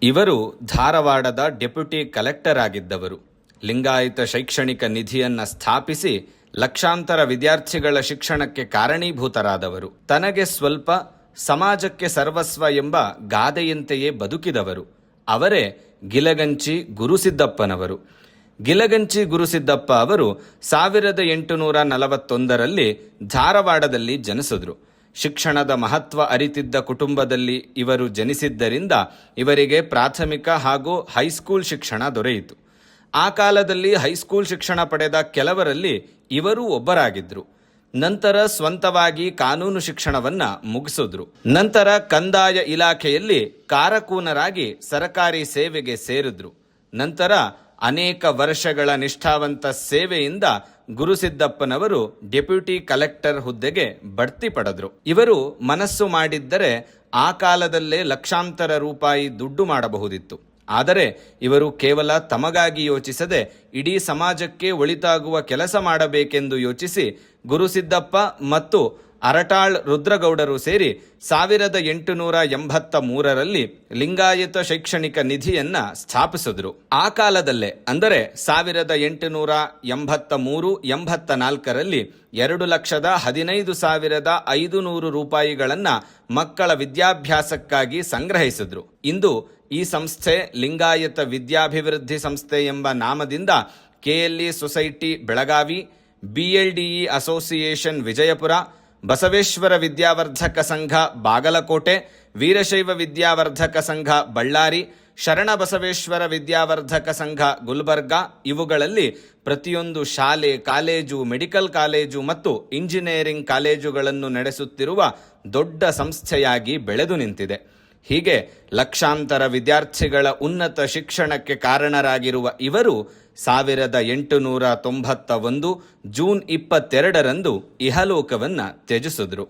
ಇವರು ಧಾರವಾಡದ deputy collector ಆಗಿದ್ದವರು. Lingayat ಶೈಕ್ಷಣಿಕ ನಿಧಿಯನ್ನು ಸ್ಥಾಪಿಸಿ ಲಕ್ಷಾಂತರ ವಿದ್ಯಾರ್ಥಿಗಳ ಶಿಕ್ಷಣಕ್ಕೆ ಕಾರಣೀಭೂತರಾದವರು. ತನಗೆ ಸ್ವಲ್ಪ ಸಮಾಜಕ್ಕೆ ಸರ್ವಸ್ವ ಎಂಬ ಗಾದೆಯಂತೆಯೇ ಬದುಕಿದವರು. ಅವರೇ ಗಿಲಗಂಚಿ ಗುರುಸಿದ್ದಪ್ಪನವರು. ಗಿಲಗಂಚಿ ಗುರುಸಿದ್ದಪ್ಪ ಅವರು 1841ರಲ್ಲಿ ಧಾರವಾಡದಲ್ಲಿ ಜನಿಸಿದ್ರು. ಶಿಕ್ಷಣದ ಮಹತ್ವ ಅರಿತಿದ್ದ ಕುಟುಂಬದಲ್ಲಿ ಇವರು ಜನಿಸಿದ್ದರಿಂದ ಇವರಿಗೆ ಪ್ರಾಥಮಿಕ ಹಾಗೂ ಹೈಸ್ಕೂಲ್ ಶಿಕ್ಷಣ ದೊರೆಯಿತು. ಆ ಕಾಲದಲ್ಲಿ ಹೈಸ್ಕೂಲ್ ಶಿಕ್ಷಣ ಪಡೆದ ಕೆಲವರಲ್ಲಿ ಇವರೂ ಒಬ್ಬರಾಗಿದ್ರು. ನಂತರ ಸ್ವಂತವಾಗಿ ಕಾನೂನು ಶಿಕ್ಷಣವನ್ನ ಮುಗಿಸಿದ್ರು. ನಂತರ ಕಂದಾಯ ಇಲಾಖೆಯಲ್ಲಿ ಕಾರಕೂನರಾಗಿ ಸರಕಾರಿ ಸೇವೆಗೆ ಸೇರಿದ್ರು. ನಂತರ ಅನೇಕ ವರ್ಷಗಳ ನಿಷ್ಠಾವಂತ ಸೇವೆಯಿಂದ ಗುರುಸಿದ್ದಪ್ಪನವರು ಡೆಪ್ಯೂಟಿ ಕಲೆಕ್ಟರ್ ಹುದ್ದೆಗೆ ಬಡ್ತಿ ಪಡೆದ್ರು. ಇವರು ಮನಸ್ಸು ಮಾಡಿದ್ದರೆ ಆ ಕಾಲದಲ್ಲೇ ಲಕ್ಷಾಂತರ ರೂಪಾಯಿ ದುಡ್ಡು ಮಾಡಬಹುದಿತ್ತು. ಆದರೆ ಇವರು ಕೇವಲ ತಮಗಾಗಿ ಯೋಚಿಸದೆ ಇಡೀ ಸಮಾಜಕ್ಕೆ ಒಳಿತಾಗುವ ಕೆಲಸ ಮಾಡಬೇಕೆಂದು ಯೋಚಿಸಿ ಗುರುಸಿದ್ದಪ್ಪ ಮತ್ತು ಅರಟಾಳ್ ರುದ್ರಗೌಡರು ಸೇರಿ 1883ರಲ್ಲಿ ಲಿಂಗಾಯತ ಶೈಕ್ಷಣಿಕ ನಿಧಿಯನ್ನ ಸ್ಥಾಪಿಸಿದ್ರು. ಆ ಕಾಲದಲ್ಲೇ ಅಂದರೆ 1883-84ರಲ್ಲಿ 2,15,500 ರೂಪಾಯಿಗಳನ್ನ ಮಕ್ಕಳ ವಿದ್ಯಾಭ್ಯಾಸಕ್ಕಾಗಿ ಸಂಗ್ರಹಿಸಿದ್ರು. ಇಂದು ಈ ಸಂಸ್ಥೆ ಲಿಂಗಾಯತ ವಿದ್ಯಾಭಿವೃದ್ಧಿ ಸಂಸ್ಥೆ ಎಂಬ ನಾಮದಿಂದ KLE society Belagavi, BLDE association Vijayapura, Basaveshwara Vidyavardhaka Sangha Bagalkot, Veerashaiva ವಿದ್ಯಾವರ್ಧಕ ಸಂಘ ಬಳ್ಳಾರಿ, ಶರಣ ಬಸವೇಶ್ವರ ವಿದ್ಯಾವರ್ಧಕ ಸಂಘ ಗುಲ್ಬರ್ಗಾ ಇವುಗಳಲ್ಲಿ ಪ್ರತಿಯೊಂದು ಶಾಲೆ, ಕಾಲೇಜು, ಮೆಡಿಕಲ್ ಕಾಲೇಜು ಮತ್ತು ಇಂಜಿನಿಯರಿಂಗ್ ಕಾಲೇಜುಗಳನ್ನು ನಡೆಸುತ್ತಿರುವ ದೊಡ್ಡ ಸಂಸ್ಥೆಯಾಗಿ ಬೆಳೆದು ನಿಂತಿದೆ. ಹೀಗೆ ಲಕ್ಷಾಂತರ ವಿದ್ಯಾರ್ಥಿಗಳ ಉನ್ನತ ಶಿಕ್ಷಣಕ್ಕೆ ಕಾರಣರಾಗಿರುವ ಇವರು 1891 ಜೂನ್ 22ರಂದು ಇಹಲೋಕವನ್ನ ತ್ಯಜಿಸಿದ್ರು.